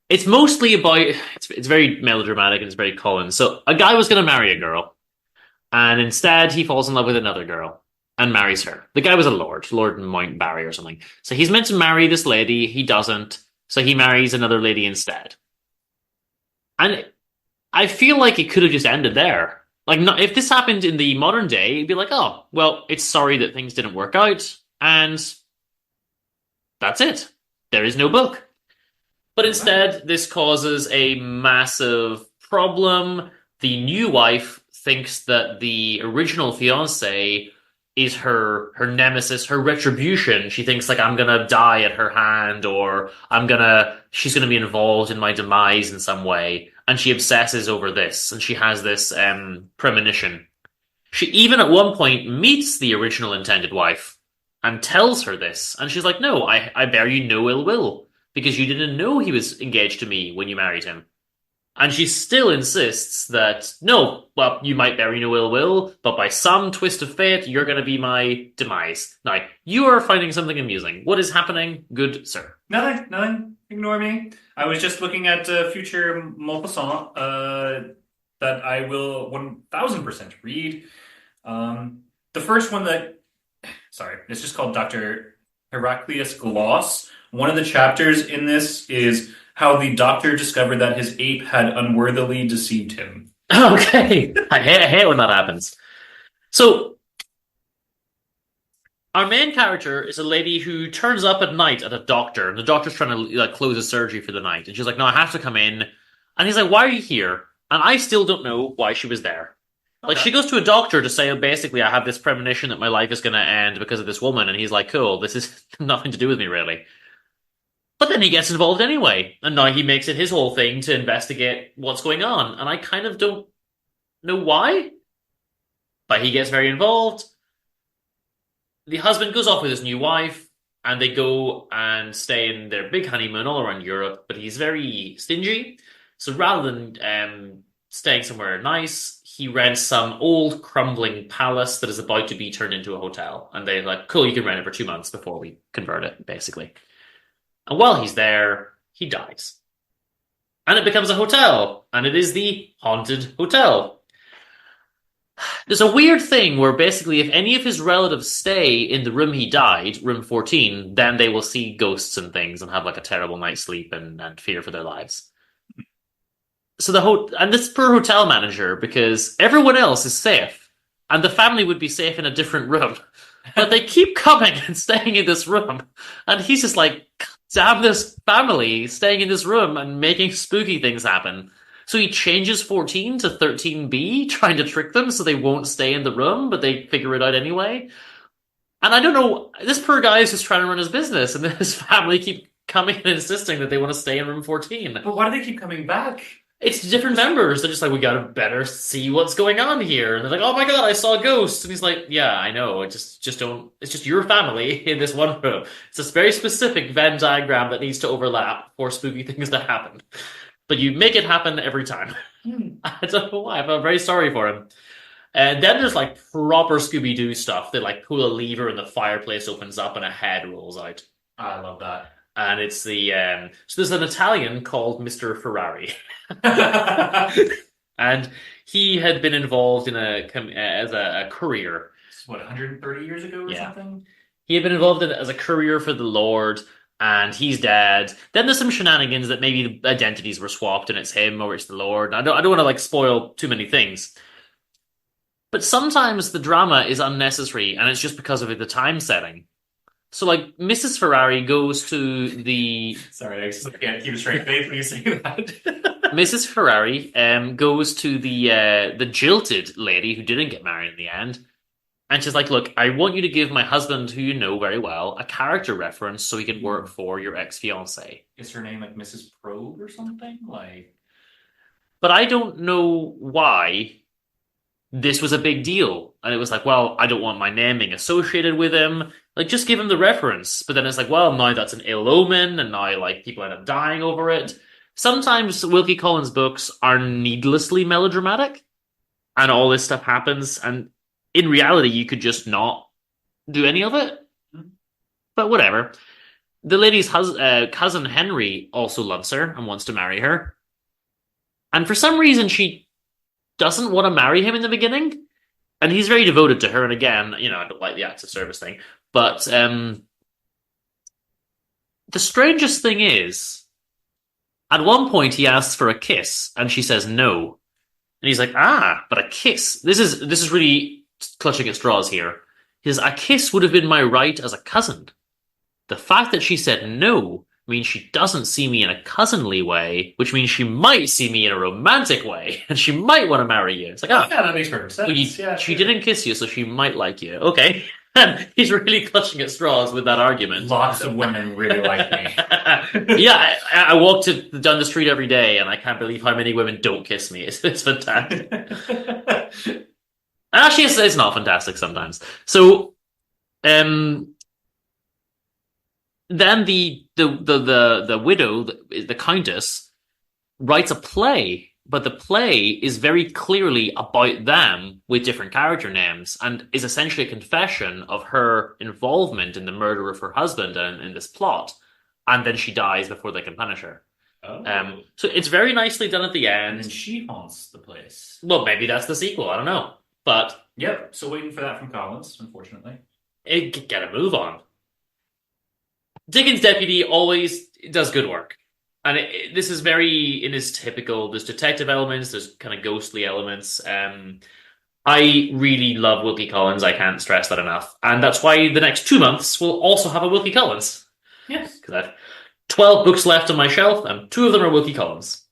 It's mostly about it's very melodramatic and it's very Colin. So a guy was going to marry a girl, and instead he falls in love with another girl and marries her. The guy was a lord, Lord Mountbarry or something. So he's meant to marry this lady. He doesn't. So he marries another lady instead. And I feel like it could have just ended there. Like, not, if this happened in the modern day, it'd be like, oh, well, it's sorry that things didn't work out, and that's it. There is no book. But Right. instead, this causes a massive problem. The new wife thinks that the original fiance is her nemesis, her retribution. She thinks like I'm gonna die at her hand, or she's gonna be involved in my demise in some way, and she obsesses over this, and she has this premonition. She even at one point meets the original intended wife and tells her this. And she's like, no, I bear you no ill will because you didn't know he was engaged to me when you married him. And she still insists that, no, well, you might bear me no ill will, but by some twist of fate, you're going to be my demise. Now, you are finding something amusing. What is happening, good sir? Nothing, nothing. Ignore me. I was just looking at future Maupassant that I will 1000% read. The first one sorry, it's just called Dr. Heraclius Gloss. One of the chapters in this is how the doctor discovered that his ape had unworthily deceived him. Okay, I hate when that happens. So, our main character is a lady who turns up at night at a doctor, and the doctor's trying to like close a surgery for the night, and she's like, "No, I have to come in." And he's like, "Why are you here?" And I still don't know why she was there. Like, Okay. she goes to a doctor to say, basically, I have this premonition that my life is going to end because of this woman, and he's like, "Cool, this is nothing to do with me, really." But then he gets involved anyway, and now he makes it his whole thing to investigate what's going on, and I kind of don't know why, but he gets very involved. The husband goes off with his new wife and they go and stay in their big honeymoon all around Europe, but he's very stingy. So rather than staying somewhere nice, he rents some old crumbling palace that is about to be turned into a hotel. And they're like, cool, you can rent it for 2 months before we convert it, basically. And while he's there, he dies. And it becomes a hotel, and it is the haunted hotel. There's a weird thing where basically, if any of his relatives stay in the room he died, room 14, then they will see ghosts and things and have like a terrible night's sleep and fear for their lives. So and this poor hotel manager, because everyone else is safe, and the family would be safe in a different room, but they keep coming and staying in this room, and he's just like, damn this family staying in this room and making spooky things happen. So he changes 14 to 13B, trying to trick them so they won't stay in the room, but they figure it out anyway. And I don't know, this poor guy is just trying to run his business, and then his family keep coming and insisting that they want to stay in room 14. But why do they keep coming back? It's different members. They're just like, we gotta better see what's going on here. And they're like, oh my god, I saw a ghost. And he's like, yeah, I know. Just don't. It's just your family in this one room. It's this very specific Venn diagram that needs to overlap for spooky things to happen. But you make it happen every time. Hmm. I don't know why. I felt very sorry for him. And then there's like proper Scooby Doo stuff. They like pull a lever and the fireplace opens up and a head rolls out. I love And it's the so there's an Italian called Mr. Ferrari. that. And he had been involved in as a courier. What, 130 years ago or Yeah, something? he had been involved in as a courier for the Lord, and he's dead. Then there's some shenanigans that maybe the identities were swapped, and it's him or it's the Lord. I don't want to like spoil too many things, but sometimes the drama is unnecessary, and it's just because of the time setting. So like Mrs. Ferrari goes to the Sorry, I just can't keep a straight face when you say that. Mrs. Ferrari goes to the jilted lady who didn't get married in the end. And she's like, look, I want you to give my husband, who you know very well, a character reference so he can work for your ex-fiance. Is her name like Mrs. Probe or something? Like, But I don't know why this was a big deal. And it was like, well, I don't want my name being associated with him. Like, just give him the reference. But then it's like, well, now that's an ill omen, and now, like, people end up dying over it. Sometimes Wilkie Collins' books are needlessly melodramatic, and all this stuff happens, and in reality, you could just not do any of it. But whatever. the lady's cousin Henry also loves her and wants to marry her. And for some reason, she doesn't want to marry him in the beginning. And he's very devoted to her. And again, I don't like the acts of service thing. But the strangest thing is, at one point, he asks for a kiss, and she says no. And he's like, but a kiss. This is really clutching at straws here. He says, a kiss would have been my right as a cousin. The fact that she said no means she doesn't see me in a cousinly way, which means she might see me in a romantic way, and she might want to marry you. It's like, Yeah, that makes perfect sense. well, Yeah, she sure. didn't kiss you, so she might like you. Okay. And he's really clutching at straws with that argument. Lots of women really like me. Yeah, I walk down the street every day, and I can't believe how many women don't kiss me. It's fantastic. Actually, it's not fantastic sometimes. So, then the widow, the countess, writes a play, but the play is very clearly about them with different character names, and is essentially a confession of her involvement in the murder of her husband and in this plot. And then she dies before they can punish her. Oh. So it's very nicely done at the And then end. she haunts the place. Well, maybe that's the sequel. I don't know, but Yep. So waiting for that from Collins, unfortunately. get a move on. Dickens' Deputy always does good work. And this is very in his typical. There's detective elements. There's kind of ghostly elements. I really love Wilkie Collins. I can't stress that enough, and that's why the next 2 months will also have a Wilkie Collins Yes. because I've 12 books left on my shelf, and two of them are Wilkie Collins.